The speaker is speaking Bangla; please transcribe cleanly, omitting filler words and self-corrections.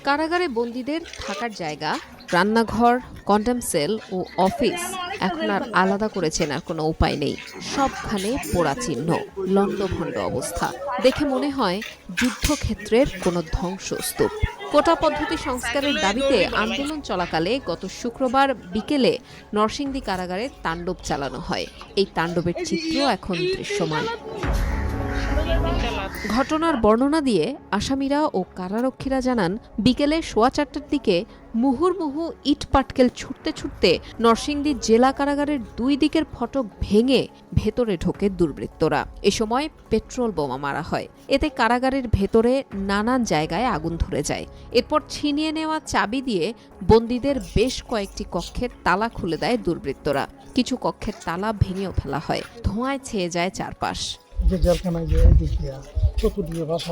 কারাগারে বন্দীদের থাকার জায়গা, রান্নাঘর, কন্ডেম সেল ও অফিস এখন আর আলাদা করে চেনার কোনো উপায় নেই। সবখানে পোড়া চিহ্ন, লণ্ডভণ্ড অবস্থা। দেখে মনে হয় যুদ্ধক্ষেত্রের কোনো ধ্বংসস্তূপ। কোটা পদ্ধতি সংস্কারের দাবিতে আন্দোলন চলাকালে গত শুক্রবার বিকেলে নরসিংদী কারাগারে তাণ্ডব চালানো হয়। এই তাণ্ডবের চিত্র এখন দৃশ্যমান। ঘটনার বর্ণনা দিয়ে আসামিরা ও কারারক্ষীরা জানান, বিকেলে 4:15টার দিকে মুহুর্মুহু ইট পাটকেল ছুটতে ছুটতে নরসিংদী জেলা কারাগারের 2 দিকের ফটক ভেঙে ভেতরে ঢোকে দুর্বৃত্তরা। এ সময় পেট্রোল বোমা মারা হয়। এতে কারাগারের ভেতরে নানান জায়গায় আগুন ধরে যায়। এরপর ছিনিয়ে নেওয়া চাবি দিয়ে বন্দীদের বেশ কয়েকটি কক্ষের তালা খুলে দেয় দুর্বৃত্তরা। কিছু কক্ষের তালা ভেঙেও ফেলা হয়। ধোঁয়ায় ছেয়ে যায় চারপাশ। যে জেলখানায় যে এদিকে চতুর্দিকে বাসা